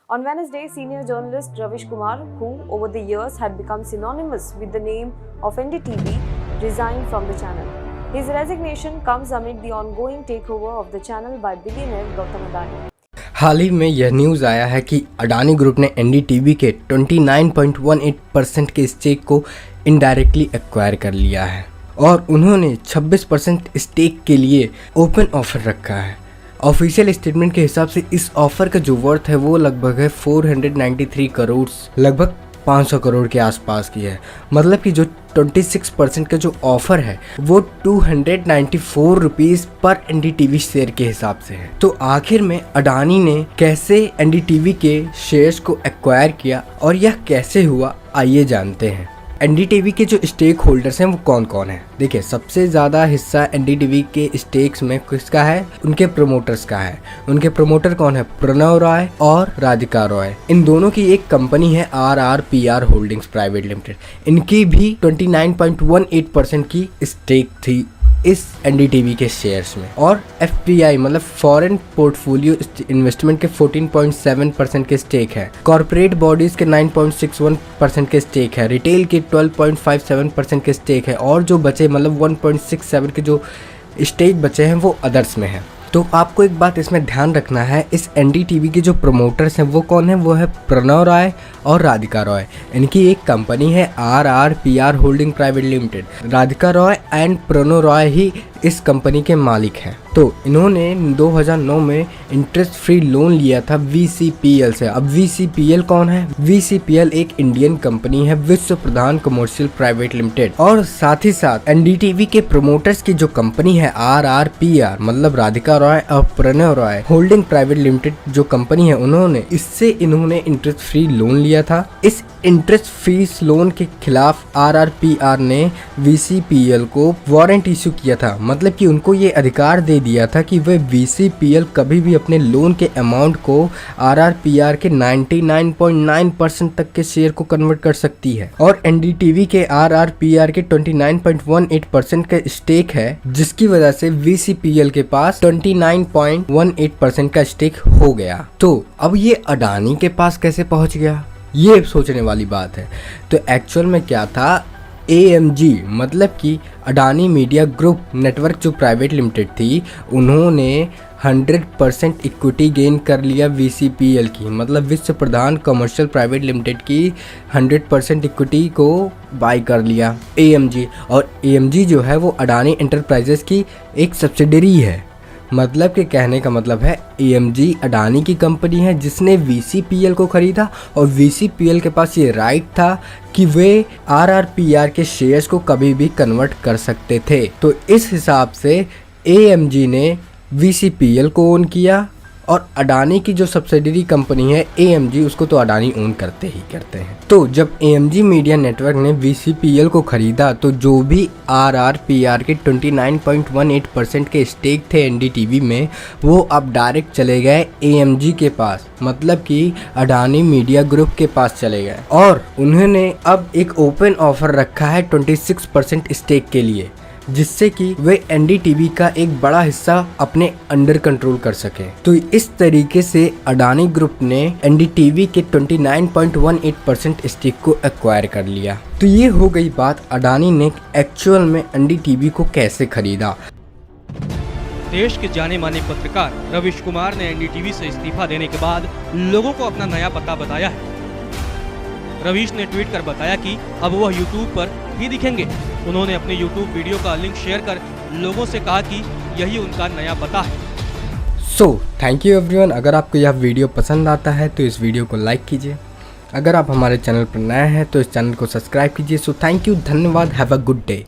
On Wednesday, senior journalist Ravish Kumar, who over the years had become synonymous with the name of NDTV, resigned from the channel. His resignation comes amid the ongoing takeover of the channel by billionaire Gautam Adani. हाल ही में यह news आया है कि Adani group ने NDTV के 29.18% के stake को indirectly acquire कर लिया है और उन्होंने 26% स्टेक के लिए ओपन ऑफर रखा है। ऑफिशियल स्टेटमेंट के हिसाब से इस ऑफर का जो वर्थ है वो लगभग है 493 करोड़, लगभग 500 करोड़ के आसपास की है। मतलब कि जो 26% का जो ऑफर है वो 294 रुपीज़ पर एनडीटीवी शेयर के हिसाब से है। तो आखिर में अडानी ने कैसे एनडीटीवी के शेयर्स को एक्वायर किया और यह कैसे हुआ, आइए जानते हैं। एनडीटीवी के जो स्टेक होल्डर्स हैं वो कौन कौन है। देखिए, सबसे ज़्यादा हिस्सा एनडीटीवी के स्टेक्स में किसका है? उनके प्रमोटर्स का है। उनके प्रमोटर कौन है? प्रणव रॉय और राधिका रॉय। इन दोनों की एक कंपनी है RRPR होल्डिंग्स प्राइवेट लिमिटेड। इनकी भी 29.18% की स्टेक थी इस एनडीटीवी के शेयर्स में। और FPI मतलब फॉरेन पोर्टफोलियो इन्वेस्टमेंट के 14.7% के स्टेक है। कॉर्पोरेट बॉडीज के 9.61% के स्टेक है। रिटेल के 12.57% के स्टेक है। और जो बचे मतलब 1.67 के जो स्टेक बचे हैं वो अदर्स में है। तो आपको एक बात इसमें ध्यान रखना है, इस एनडीटीवी के जो प्रमोटर्स हैं वो कौन है? वो है प्रणव रॉय और राधिका रॉय। इनकी एक कंपनी है RRPR holding private limited. Radhika Roy and Prannoy Roy ही इस कंपनी के मालिक हैं। तो इन्होंने 2009 में इंटरेस्ट फ्री लोन लिया था VCPL से। अब VCPL कौन है? VCPL एक इंडियन कंपनी है, विश्व प्रधान कमर्शियल प्राइवेट लिमिटेड। और साथ ही साथ एनडीटीवी के प्रमोटर्स की जो कंपनी है RRPR मतलब राधिका रॉय और Prannoy Roy holding private limited जो कंपनी है, इन्होंने इंटरेस्ट फ्री लोन लिया था। इस इंटरेस्ट फ्री लोन के खिलाफ RRPR ने VCPL को वारंट इशू किया था। मतलब कि उनको ये अधिकार दे दिया था कि वे VCPL कभी भी अपने लोन के अमाउंट को RRPR के 99.9% तक के शेयर को कन्वर्ट कर सकती है। और एनडीटीवी के RRPR के 29.18% का स्टेक है, जिसकी वजह से VCPL के पास 29.18% का स्टेक हो गया। तो अब ये अडानी के पास कैसे पहुंच गया, ये सोचने वाली बात है। तो एक्चुअल में क्या था, AMG मतलब कि अडानी मीडिया ग्रुप नेटवर्क जो प्राइवेट लिमिटेड थी, उन्होंने 100% इक्विटी गेन कर लिया VCPL की, मतलब विश्व प्रधान कमर्शियल प्राइवेट लिमिटेड की 100% इक्विटी को बाय कर लिया AMG। और AMG जो है वो अडानी एंटरप्राइजेस की एक सब्सिडरी है। मतलब के कहने का मतलब है AMG अडानी की कंपनी है जिसने VCPL को खरीदा और VCPL के पास ये राइट था कि वे RRPR के शेयर्स को कभी भी कन्वर्ट कर सकते थे। तो इस हिसाब से AMG ने VCPL को ओन किया और अडानी की जो सब्सिडरी कंपनी है AMG, उसको तो अडानी ओन करते ही करते हैं। तो जब AMG मीडिया नेटवर्क ने VCPL को खरीदा तो जो भी RRPR के 29.18% के स्टेक थे एनडीटीवी में, वो अब डायरेक्ट चले गए AMG के पास, मतलब कि अडानी मीडिया ग्रुप के पास चले गए। और उन्होंने अब एक ओपन ऑफर रखा है 26% स्टेक के लिए, जिससे कि वे एनडीटीवी का एक बड़ा हिस्सा अपने अंडर कंट्रोल कर सके। तो इस तरीके से अडानी ग्रुप ने एनडीटीवी के 29.18% स्टेक को एक्वायर कर लिया। तो ये हो गई बात अडानी ने एक्चुअल में एनडीटीवी को कैसे खरीदा। देश के जाने माने पत्रकार रविश कुमार ने एनडीटीवी से इस्तीफा देने के बाद लोगों को अपना नया पता बताया है। रविश ने ट्वीट कर बताया कि अब वह यूट्यूब पर ही दिखेंगे। उन्होंने अपने यूट्यूब वीडियो का लिंक शेयर कर लोगों से कहा कि यही उनका नया पता है। So thank you everyone. अगर आपको यह वीडियो पसंद आता है तो इस वीडियो को लाइक कीजिए। अगर आप हमारे चैनल पर नए हैं तो इस चैनल को सब्सक्राइब कीजिए। सो थैंक यू, धन्यवाद, हैव अ गुड डे।